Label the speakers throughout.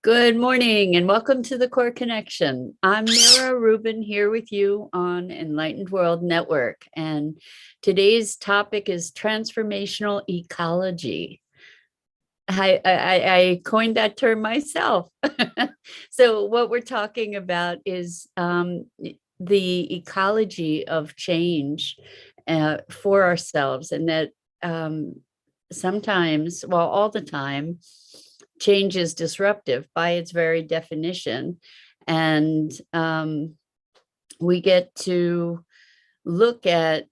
Speaker 1: Good morning and welcome to the Core Connection. I'm Mira Rubin here with you on Enlightened World Network. And today's topic is transformational ecology. I coined that term myself. So what we're talking about is the ecology of change for ourselves, and that sometimes, well, all the time, change is disruptive by its very definition. And we get to look at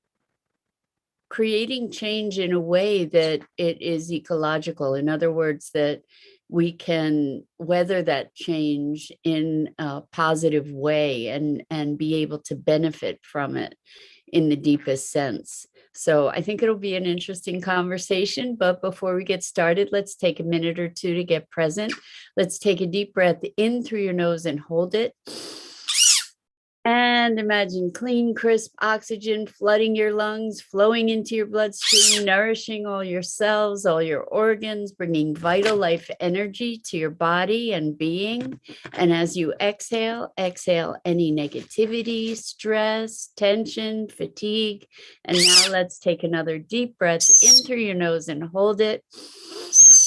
Speaker 1: creating change in a way that it is ecological. In other words, that we can weather that change in a positive way and be able to benefit from it in the deepest sense. So I think it'll be an interesting conversation, but before we get started, let's take a minute or two to get present. Let's take a deep breath in through your nose and hold it. And imagine clean, crisp oxygen flooding your lungs, flowing into your bloodstream, nourishing all your cells, all your organs, bringing vital life energy to your body and being. And as you exhale, exhale any negativity, stress, tension, fatigue. And now let's take another deep breath in through your nose and hold it.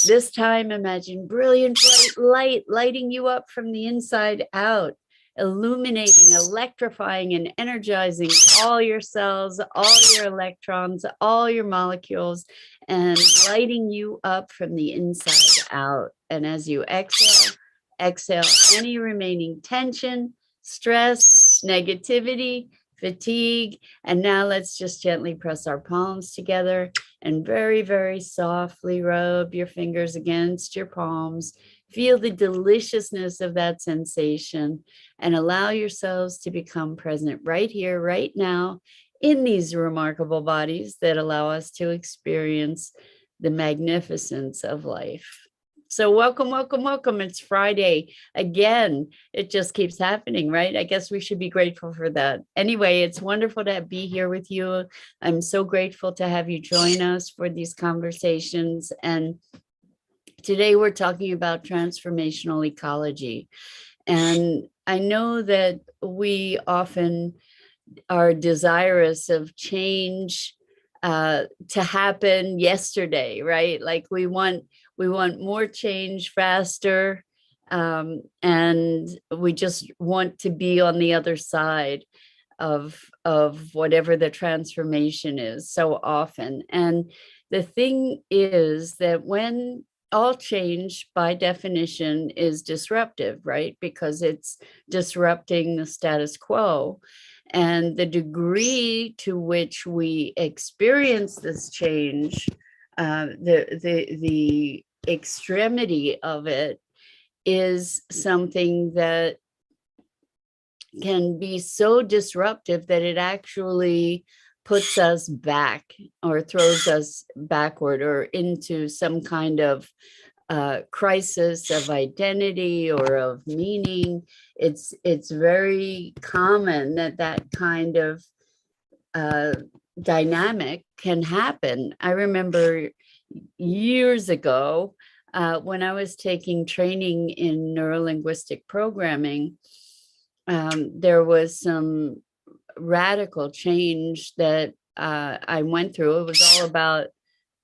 Speaker 1: This time, imagine brilliant bright light lighting you up from the inside out, illuminating, electrifying, and energizing all your cells, all your electrons, all your molecules, and lighting you up from the inside out. And as you exhale, exhale any remaining tension, stress, negativity, fatigue. And now let's just gently press our palms together and very, very softly rub your fingers against your palms. Feel the deliciousness of that sensation and allow yourselves to become present right here, right now, in these remarkable bodies that allow us to experience the magnificence of life. So welcome, welcome, welcome. It's Friday again. It just keeps happening, right? I guess we should be grateful for that. Anyway, it's wonderful to be here with you. I'm so grateful to have you join us for these conversations. And today we're talking about transformational ecology. And I know that we often are desirous of change to happen yesterday, right? Like we want more change faster, and we just want to be on the other side of whatever the transformation is so often. And the thing is that when all change by definition is disruptive, right? Because it's disrupting the status quo. And the degree to which we experience this change, the extremity of it is something that can be so disruptive that it actually puts us back or throws us backward or into some kind of crisis of identity or of meaning. It's very common that kind of dynamic can happen. I remember years ago when I was taking training in neurolinguistic programming, there was some radical change that I went through. It was all about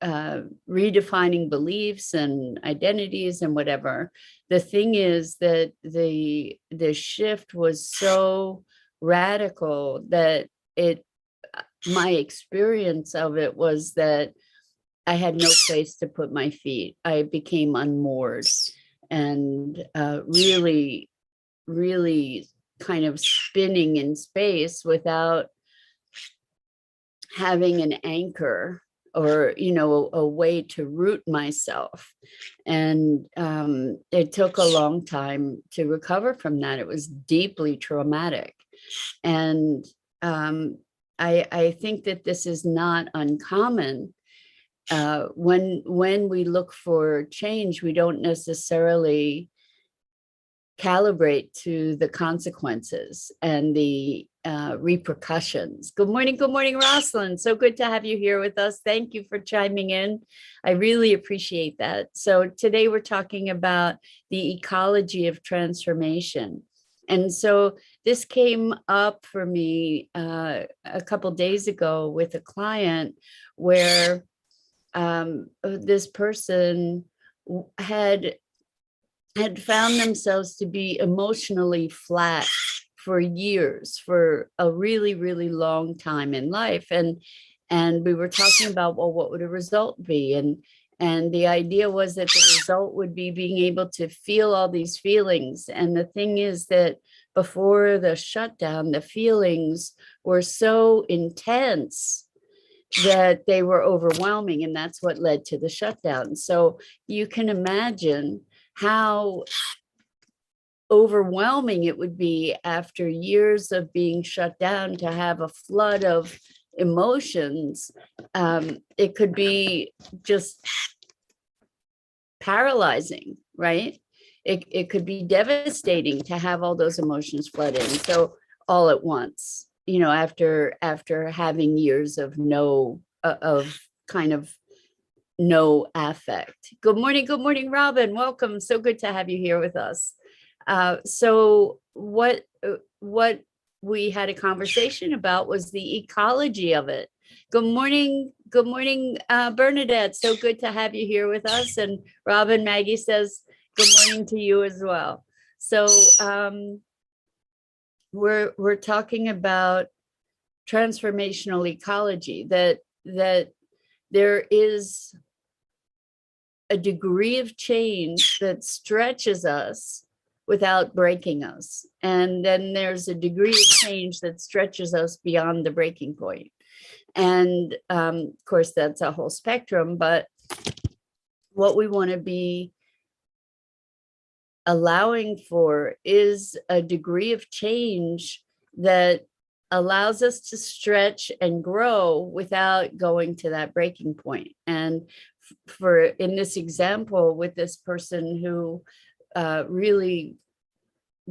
Speaker 1: redefining beliefs and identities and whatever. The thing is that the shift was so radical that my experience of it was that I had no place to put my feet. I became unmoored and really, really kind of spinning in space without having an anchor or, a way to root myself. And it took a long time to recover from that. It was deeply traumatic. And I think that this is not uncommon. When we look for change, we don't necessarily calibrate to the consequences and the repercussions. Good morning, Rosalind. So good to have you here with us. Thank you for chiming in. I really appreciate that. So today we're talking about the ecology of transformation. And so this came up for me a couple days ago with a client where this person had found themselves to be emotionally flat for years, for a really, really long time in life. And we were talking about, well, what would a result be? And the idea was that the result would be being able to feel all these feelings. And the thing is that before the shutdown, the feelings were so intense that they were overwhelming, and that's what led to the shutdown. So you can imagine how overwhelming it would be after years of being shut down to have a flood of emotions. It could be just paralyzing, right? It could be devastating to have all those emotions flood in. So all at once, after having years of no affect. Good morning, Robin. Welcome. So good to have you here with us. So what we had a conversation about was the ecology of it. Good morning, Bernadette. So good to have you here with us. And Robin, Maggie says good morning to you as well. So we're talking about transformational ecology, that there is a degree of change that stretches us without breaking us. And then there's a degree of change that stretches us beyond the breaking point. And of course, that's a whole spectrum, but what we want to be allowing for is a degree of change that allows us to stretch and grow without going to that breaking point. And for in this example with this person who really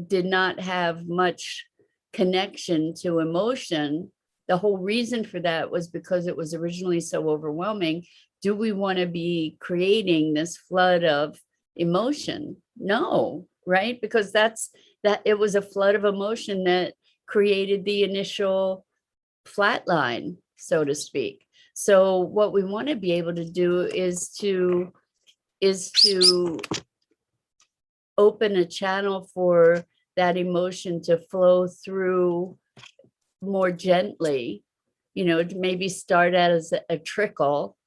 Speaker 1: did not have much connection to emotion, the whole reason for that was because it was originally so overwhelming. Do we want to be creating this flood of emotion? No, right? Because that it was a flood of emotion that created the initial flatline, so to speak. So what we want to be able to do is to open a channel for that emotion to flow through more gently, to maybe start out as a trickle,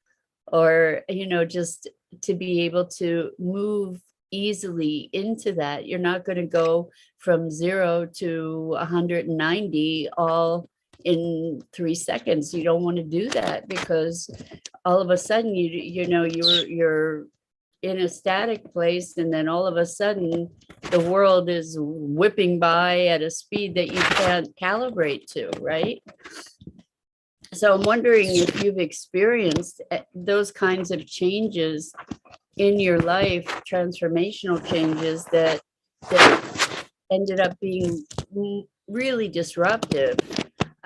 Speaker 1: or, just to be able to move easily into that. You're not going to go from 0 to 190 all in 3 seconds. You don't want to do that, because all of a sudden you're in a static place, and then all of a sudden the world is whipping by at a speed that you can't calibrate to, right? So I'm wondering if you've experienced those kinds of changes in your life, transformational changes that ended up being really disruptive.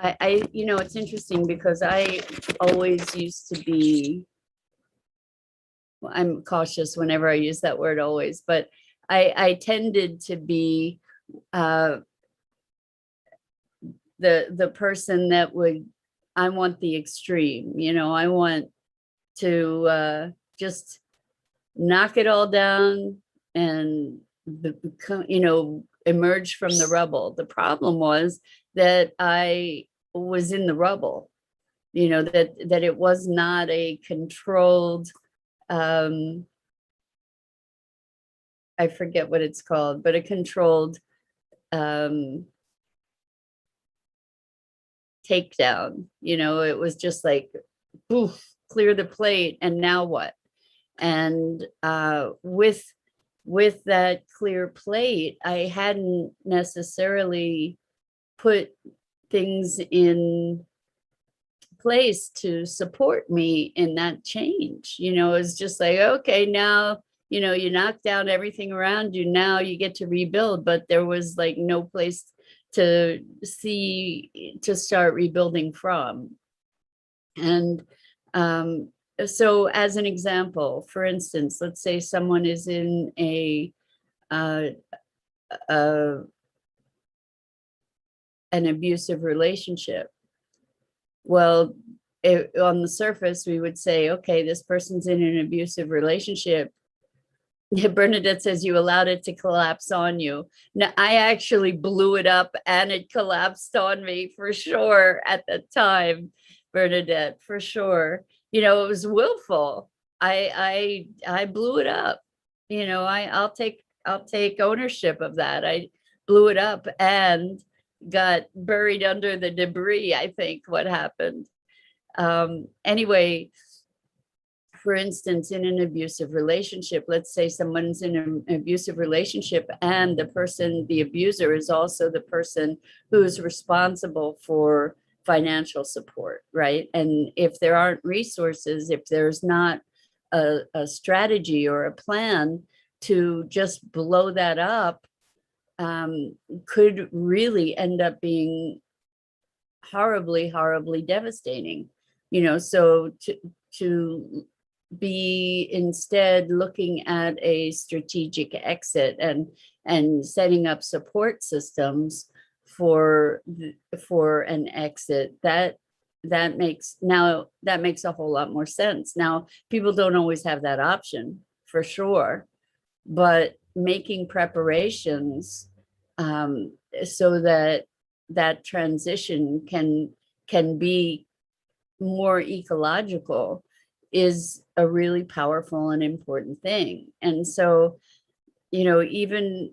Speaker 1: It's interesting because I always used to be, I'm cautious whenever I use that word always, but I tended to be the person that I want the extreme, I want to just knock it all down and emerge from the rubble. The problem was that I was in the rubble, that it was not a controlled, I forget what it's called, but a controlled takedown. It was just like, poof, clear the plate, and now what? And with that clear plate, I hadn't necessarily put things in place to support me in that change. It's just like, okay, now, you knock down everything around you, now you get to rebuild, but there was like no place to see, to start rebuilding from. And so as an example, for instance, let's say someone is in uh, uh, an abusive relationship. Well, on the surface, we would say, okay, this person's in an abusive relationship. Bernadette says you allowed it to collapse on you. Now, I actually blew it up and it collapsed on me for sure at the time, Bernadette, for sure. You know, it was willful. I blew it up. You know, I'll take ownership of that. I blew it up and got buried under the debris, I think, what happened. Anyway, for instance, in an abusive relationship, let's say someone's in an abusive relationship and the person, the abuser, is also the person who is responsible for financial support, right? And if there aren't resources, if there's not a strategy or a plan to just blow that up, could really end up being horribly, horribly devastating. You know, so to be instead looking at a strategic exit and setting up support systems for an exit, that makes a whole lot more sense. Now, people don't always have that option, for sure, but making preparations so that that transition can be more ecological is a really powerful and important thing. And so, you know, even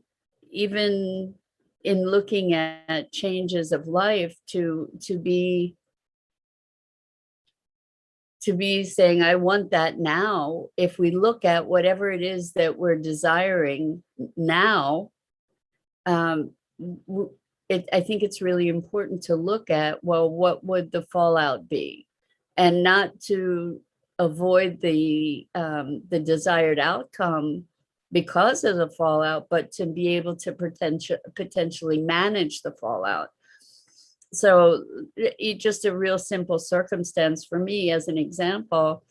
Speaker 1: in looking at changes of life, to be saying, I want that now. If we look at whatever it is that we're desiring now, I think it's really important to look at, well, what would the fallout be? And not to avoid the desired outcome because of the fallout, but to be able to potentially manage the fallout. So just a real simple circumstance for me as an example,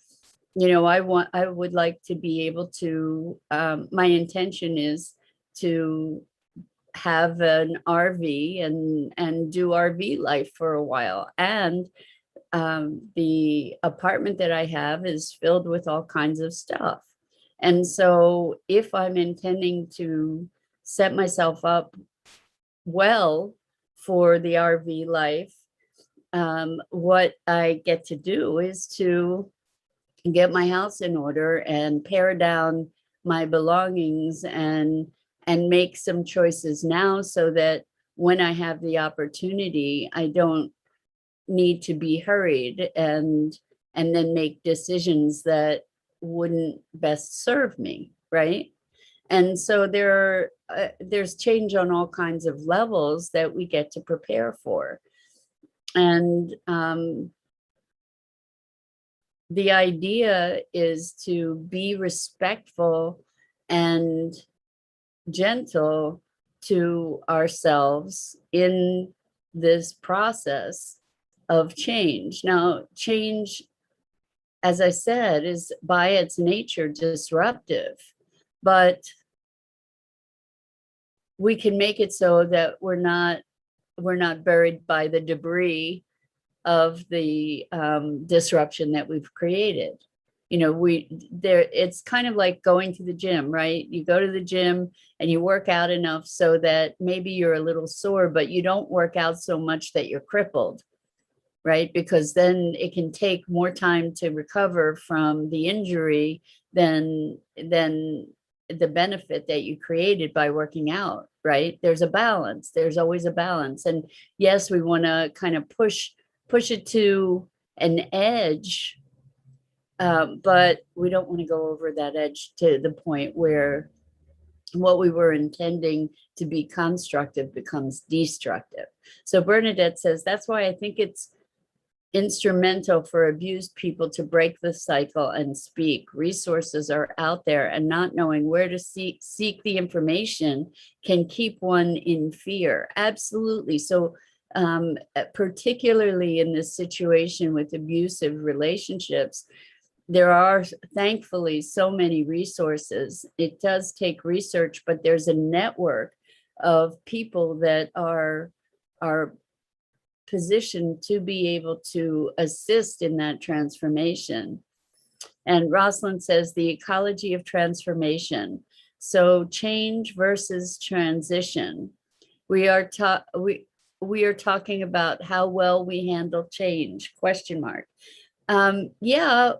Speaker 1: you know, I would like to be able to, my intention is to have an RV and do RV life for a while. And the apartment that I have is filled with all kinds of stuff. And so if I'm intending to set myself up well for the RV life, what I get to do is to get my house in order and pare down my belongings and make some choices now, so that when I have the opportunity, I don't need to be hurried and then make decisions that wouldn't best serve me, right? And so there's change on all kinds of levels that we get to prepare for. And the idea is to be respectful and gentle to ourselves in this process of change. Now, change, as I said, is by its nature disruptive, but we can make it so that we're not buried by the debris of the disruption that we've created. You know, it's kind of like going to the gym, right? You go to the gym and you work out enough so that maybe you're a little sore, but you don't work out so much that you're crippled, right? Because then it can take more time to recover from the injury than the benefit that you created by working out, right? There's a balance. There's always a balance. And yes, we want to kind of push it to an edge, but we don't want to go over that edge to the point where what we were intending to be constructive becomes destructive. So Bernadette says, that's why I think it's instrumental for abused people to break the cycle and speak. Resources are out there, and not knowing where to seek the information can keep one in fear. Absolutely. So particularly in this situation with abusive relationships, there are thankfully so many resources. It does take research, but there's a network of people that are positioned to be able to assist in that transformation. And Rosalind says the ecology of transformation. So change versus transition. We are talking about how well we handle change, question mark. Yeah,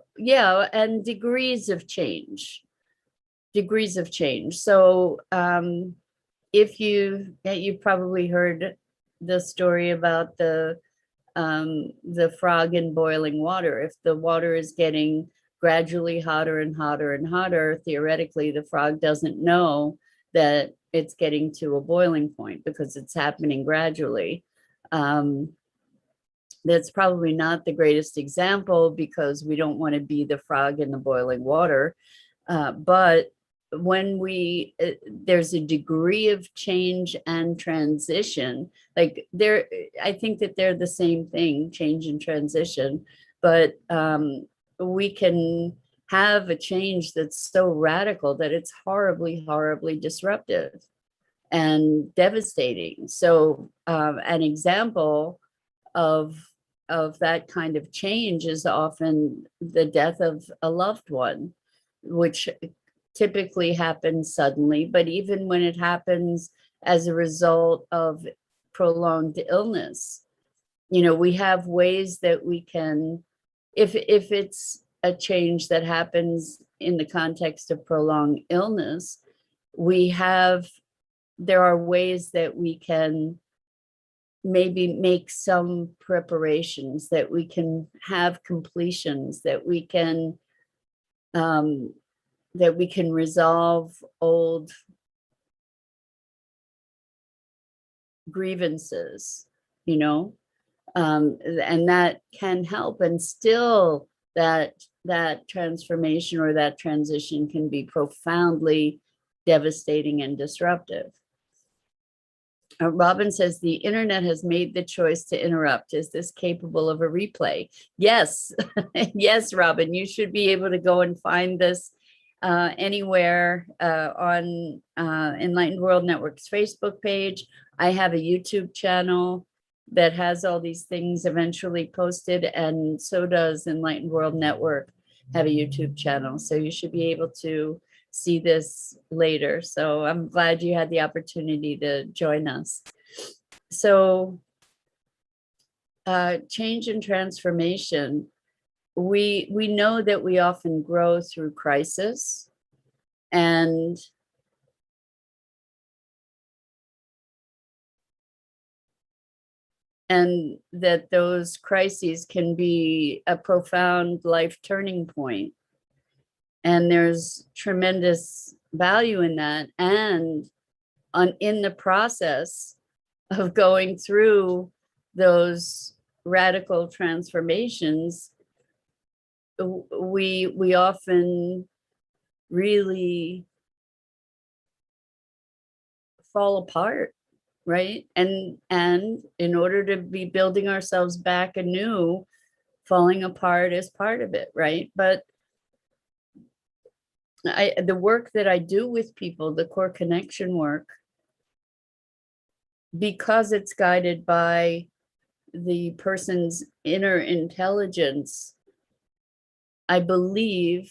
Speaker 1: and degrees of change. So if you've probably heard the story about the frog in boiling water. If the water is getting gradually hotter and hotter and hotter, theoretically, the frog doesn't know that it's getting to a boiling point because it's happening gradually. That's probably not the greatest example because we don't want to be the frog in the boiling water. But when there's a degree of change and transition, like I think that they're the same thing, change and transition, but we can have a change that's so radical that it's horribly, horribly disruptive and devastating. So an example of that kind of change is often the death of a loved one, which typically happens suddenly, but even when it happens as a result of prolonged illness, we have ways that we can, if it's a change that happens in the context of prolonged illness, there are ways that we can maybe make some preparations, that we can have completions, that we can resolve old grievances, and that can help. And still that transformation or that transition can be profoundly devastating and disruptive. Robin says the internet has made the choice to interrupt. Is this capable of a replay? Yes. Yes, Robin, you should be able to go and find this anywhere on Enlightened World Network's Facebook page. I have a YouTube channel that has all these things eventually posted, and so does Enlightened World Network have a YouTube channel. So you should be able to see this later. So I'm glad you had the opportunity to join us. So change and transformation. We know that we often grow through crisis, and that those crises can be a profound life turning point. And there's tremendous value in that. And in the process of going through those radical transformations, we often really fall apart, right? And in order to be building ourselves back anew, falling apart is part of it, right? But the work that I do with people, the core connection work, because it's guided by the person's inner intelligence, I believe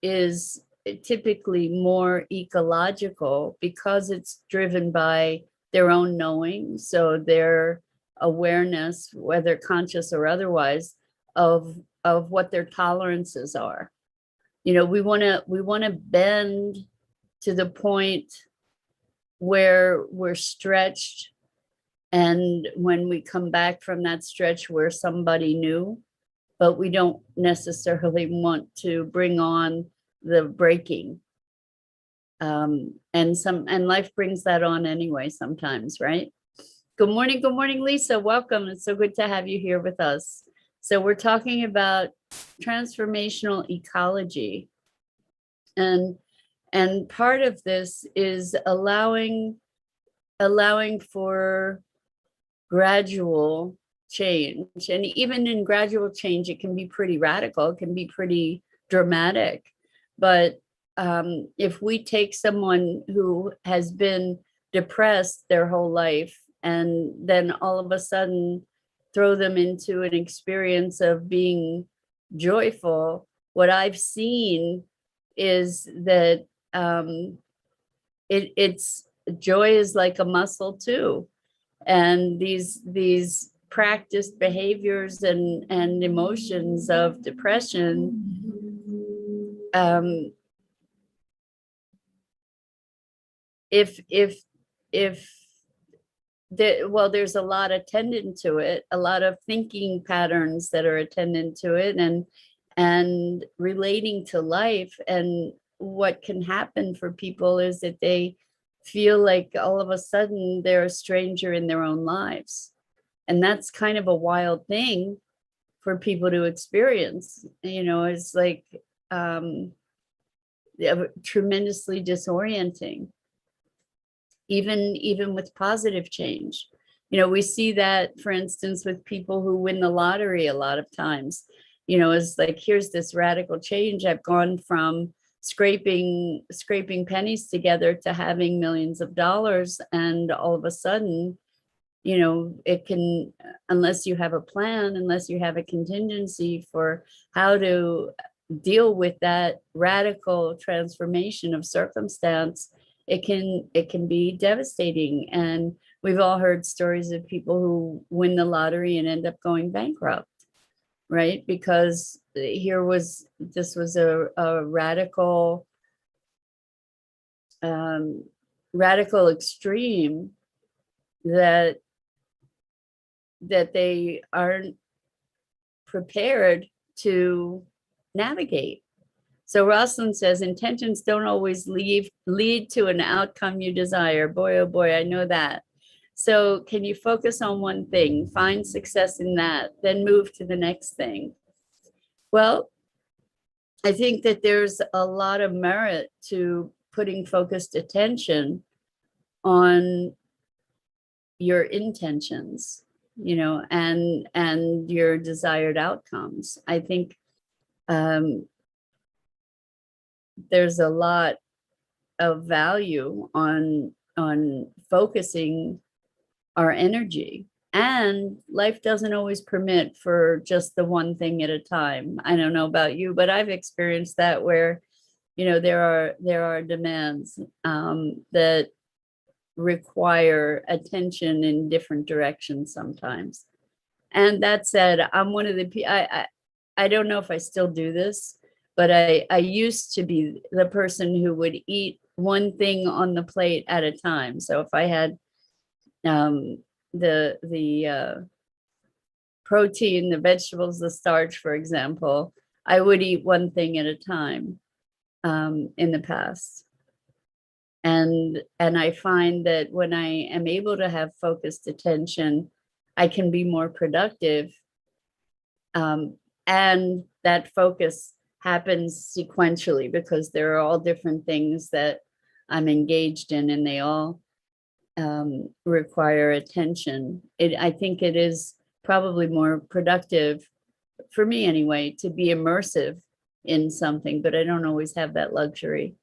Speaker 1: is typically more ecological because it's driven by their own knowing. So their awareness, whether conscious or otherwise, of what their tolerances are. We want to bend to the point where we're stretched, and when we come back from that stretch, we're somebody new, but we don't necessarily want to bring on the breaking. And life brings that on anyway sometimes, right? Good morning, Lisa. Welcome. It's so good to have you here with us. So we're talking about transformational ecology. And part of this is allowing for gradual change. And even in gradual change, it can be pretty radical, it can be pretty dramatic. But if we take someone who has been depressed their whole life and then all of a sudden throw them into an experience of being joyful, what I've seen is that it's joy is like a muscle too. And these practiced behaviors and emotions of depression, if well, there's a lot attendant to it, a lot of thinking patterns that are attendant to it, and relating to life. And what can happen for people is that they feel like all of a sudden they're a stranger in their own lives. And that's kind of a wild thing for people to experience. It's like tremendously disorienting, even with positive change. We see that, for instance, with people who win the lottery a lot of times. It's like, here's this radical change. I've gone from scraping pennies together to having millions of dollars. And all of a sudden, it can, unless you have a plan, unless you have a contingency for how to deal with that radical transformation of circumstance, it can be devastating. And we've all heard stories of people who win the lottery and end up going bankrupt, right? Because this was a radical extreme that they aren't prepared to navigate. So Rosalind says, intentions don't always lead to an outcome you desire. Boy, oh boy, I know that. So can you focus on one thing, find success in that, then move to the next thing? Well, I think that there's a lot of merit to putting focused attention on your intentions, and your desired outcomes. I think there's a lot of value on focusing our energy. And life doesn't always permit for just the one thing at a time. I don't know about you, but I've experienced that, where there are demands that require attention in different directions sometimes. And that said, I'm one of the I don't know if I still do this, but I used to be the person who would eat one thing on the plate at a time. So if I had the protein, the vegetables, the starch, for example, I would eat one thing at a time in the past. And I find that when I am able to have focused attention, I can be more productive. And that focus happens sequentially, because there are all different things that I'm engaged in, and they all require attention. I think it is probably more productive, for me anyway, to be immersive in something, but I don't always have that luxury.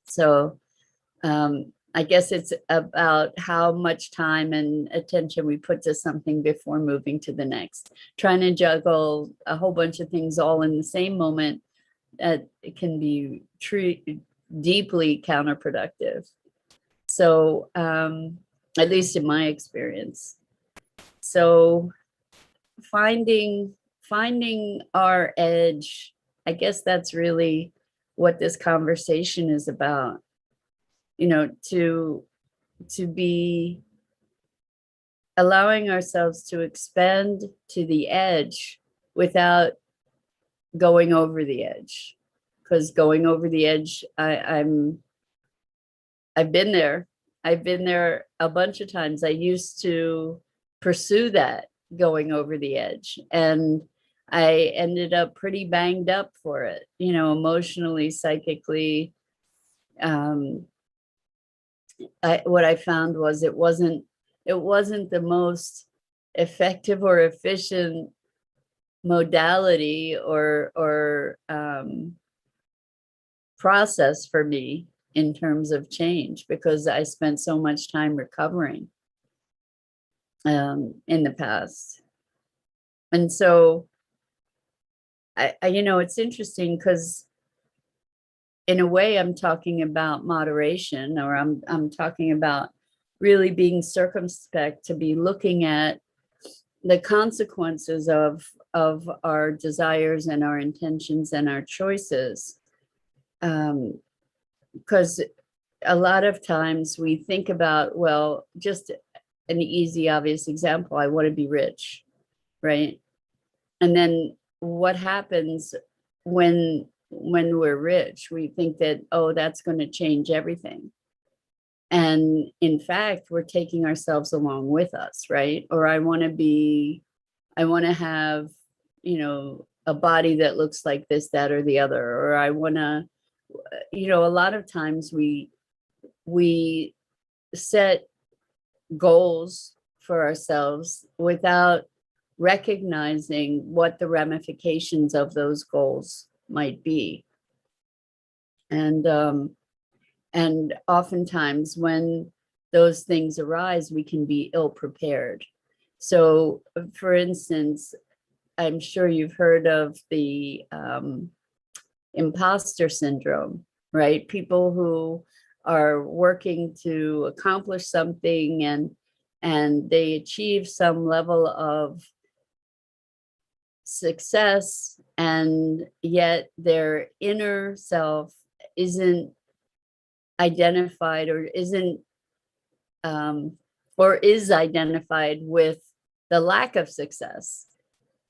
Speaker 1: So I guess it's about how much time and attention we put to something before moving to the next. Trying to juggle a whole bunch of things all in the same moment, it can be deeply counterproductive. So at least in my experience. So finding our edge, I guess that's really what this conversation is about. To be allowing ourselves to expand to the edge without going over the edge. Because going over the edge, I've been there. I've been there a bunch of times. I used to pursue that going over the edge. And I ended up pretty banged up for it, you know, emotionally, psychically. What I found was it wasn't the most effective or efficient modality or process for me in terms of change, because I spent so much time recovering in the past. And so I you know, it's interesting because in a way I'm talking about moderation, or I'm talking about really being circumspect, to be looking at the consequences of our desires and our intentions and our choices. Because a lot of times we think about, well, just an easy, obvious example, I want to be rich, right? And then what happens when we're rich? We think that, oh, that's going to change everything. And in fact, we're taking ourselves along with us, right? Or I want to have, you know, a body that looks like this, that, or the other. Or I want to, you know, a lot of times we set goals for ourselves without recognizing what the ramifications of those goals might be. And oftentimes when those things arise, we can be ill prepared. So for instance, I'm sure you've heard of the imposter syndrome, right? People who are working to accomplish something and they achieve some level of success, and yet their inner self isn't identified, or isn't or is identified with the lack of success,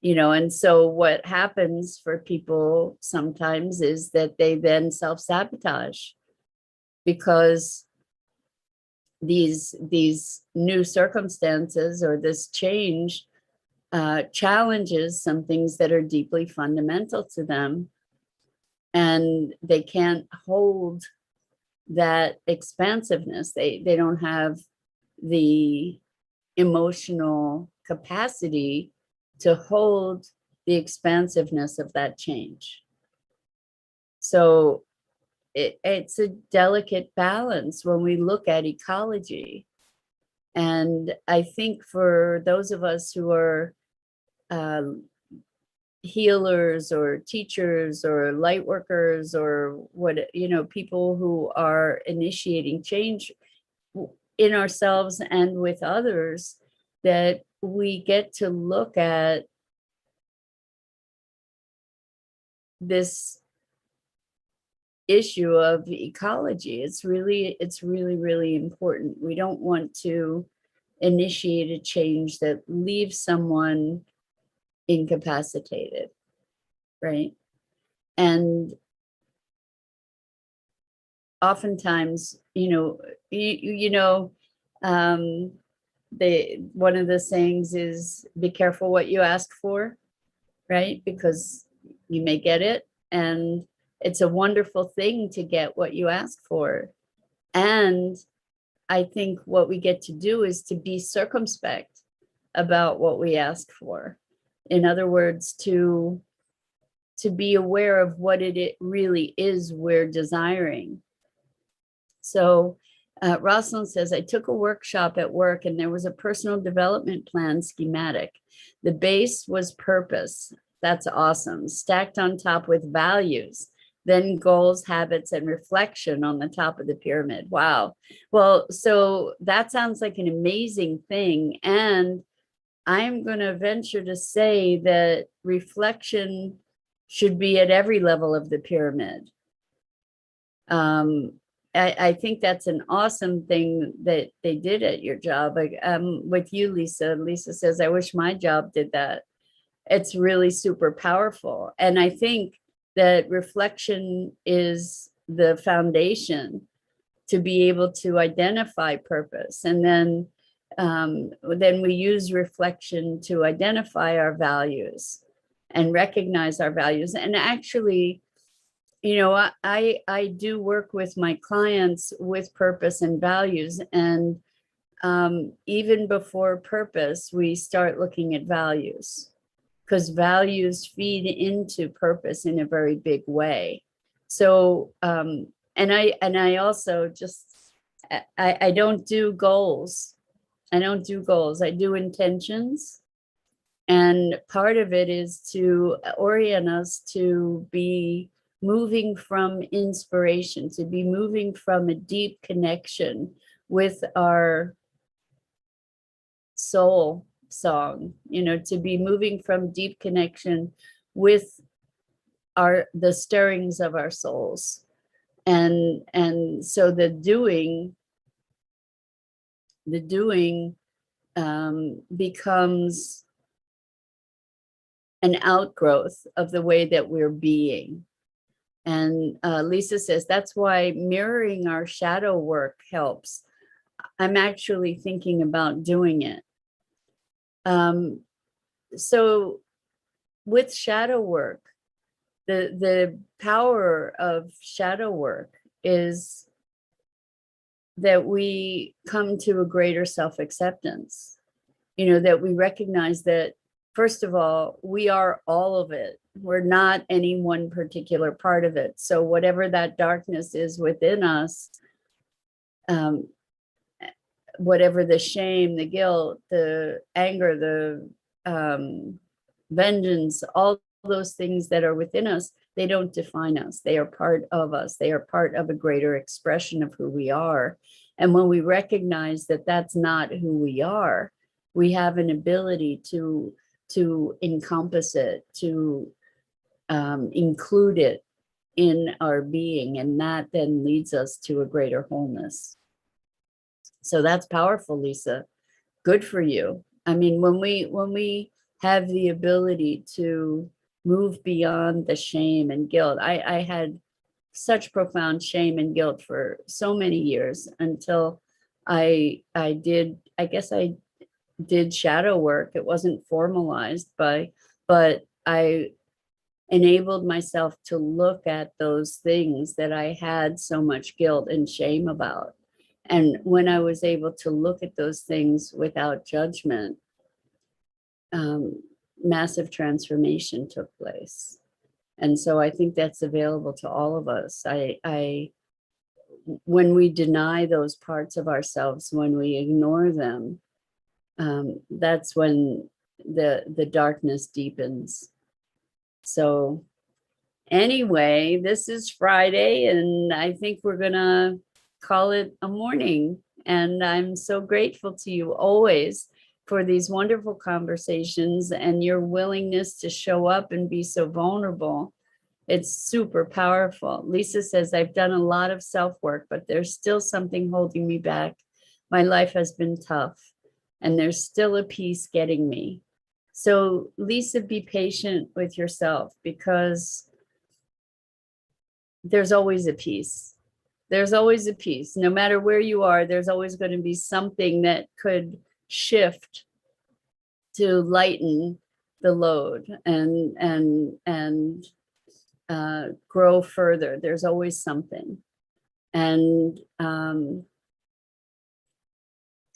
Speaker 1: you know. And so what happens for people sometimes is that they then self-sabotage, because these new circumstances or this change challenges some things that are deeply fundamental to them, and they can't hold that expansiveness. They don't have the emotional capacity to hold the expansiveness of that change. So it's a delicate balance when we look at ecology. And I think for those of us who are healers or teachers or light workers, or what, you know, people who are initiating change in ourselves and with others, that we get to look at this issue of ecology. It's really important. We don't want to initiate a change that leaves someone incapacitated, right? And oftentimes, you know, one of the sayings is, be careful what you ask for, right? Because you may get it, and it's a wonderful thing to get what you ask for. And I think what we get to do is to be circumspect about what we ask for. In other words, to be aware of what it really is we're desiring. So Rosalind says, I took a workshop at work and there was a personal development plan schematic. The base was purpose. That's awesome. Stacked on top with values, then goals, habits, and reflection on the top of the pyramid. Wow. Well, so that sounds like an amazing thing. And I'm going to venture to say that reflection should be at every level of the pyramid. I think that's an awesome thing that they did at your job. Like, with you, Lisa. Lisa says, I wish my job did that. It's really super powerful. And I think that reflection is the foundation to be able to identify purpose. And then then we use reflection to identify our values and recognize our values. And actually, you know, I do work with my clients with purpose and values. And even before purpose, we start looking at values, because values feed into purpose in a very big way. So, and I also just, I don't do goals. I don't do goals. I do intentions. And part of it is to orient us to be moving from inspiration, to be moving from a deep connection with our soul song, you know, to be moving from deep connection with the stirrings of our souls. And so the doing becomes an outgrowth of the way that we're being. And Lisa says, that's why mirroring our shadow work helps. I'm actually thinking about doing it. So with shadow work, the power of shadow work is that we come to a greater self-acceptance, you know, that we recognize that, first of all, we are all of it. We're not any one particular part of it. So whatever that darkness is within us, whatever the shame, the guilt, the anger, the vengeance, all those things that are within us, they don't define us. They are part of us. They are part of a greater expression of who we are. And when we recognize that that's not who we are, we have an ability to encompass it, to include it in our being. And that then leads us to a greater wholeness. So that's powerful, Lisa. Good for you. I mean, when we have the ability to move beyond the shame and guilt, I had such profound shame and guilt for so many years until I did shadow work. It wasn't formalized but I enabled myself to look at those things that I had so much guilt and shame about. And when I was able to look at those things without judgment, massive transformation took place. And so I think that's available to all of us. When we deny those parts of ourselves, when we ignore them, that's when the darkness deepens. So anyway, this is Friday, and I think we're gonna call it a morning. And I'm so grateful to you always for these wonderful conversations and your willingness to show up and be so vulnerable. It's super powerful. Lisa says, I've done a lot of self-work, but there's still something holding me back. My life has been tough, and there's still a piece getting me. So Lisa, be patient with yourself, because there's always a piece. There's always a piece. No matter where you are, there's always going to be something that could shift to lighten the load and grow further. There's always something. And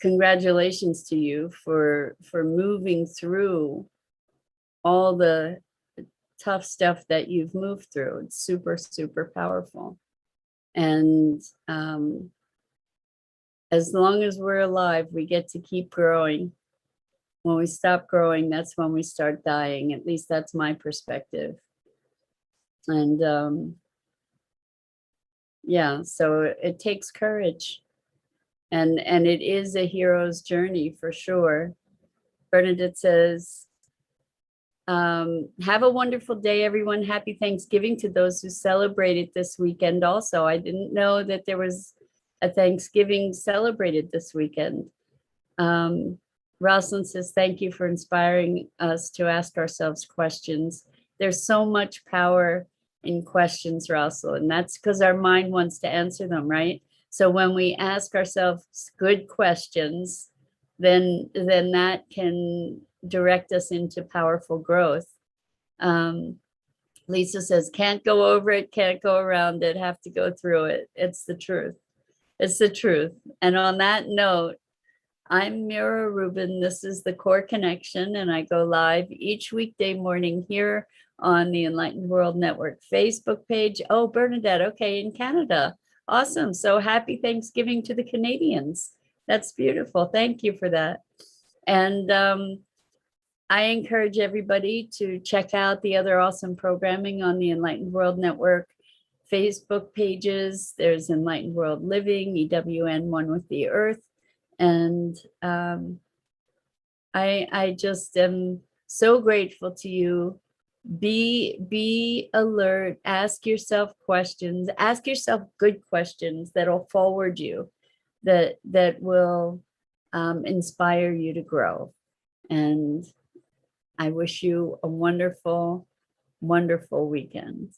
Speaker 1: congratulations to you for moving through all the tough stuff that you've moved through. It's super, super powerful. And as long as we're alive, we get to keep growing. When we stop growing, that's when we start dying. At least that's my perspective. And yeah, so it takes courage. And it is a hero's journey for sure. Bernadette says, have a wonderful day, everyone. Happy Thanksgiving to those who celebrated this weekend also. I didn't know that there was a Thanksgiving celebrated this weekend. Rosalind says, thank you for inspiring us to ask ourselves questions. There's so much power in questions, Rosalind, and that's because our mind wants to answer them, right? So when we ask ourselves good questions, then that can direct us into powerful growth. Lisa says, can't go over it, can't go around it, have to go through it. It's the truth. It's the truth. And on that note, I'm Mira Rubin. This is the Core Connection, and I go live each weekday morning here on the Enlightened World Network Facebook page. Oh, Bernadette, okay, in Canada. Awesome. So happy Thanksgiving to the Canadians. That's beautiful. Thank you for that. And I encourage everybody to check out the other awesome programming on the Enlightened World Network Facebook pages. There's Enlightened World Living, EWN, One with the Earth. And I just am so grateful to you. Be alert, ask yourself questions, ask yourself good questions that'll forward you, that will inspire you to grow. And I wish you a wonderful, wonderful weekend.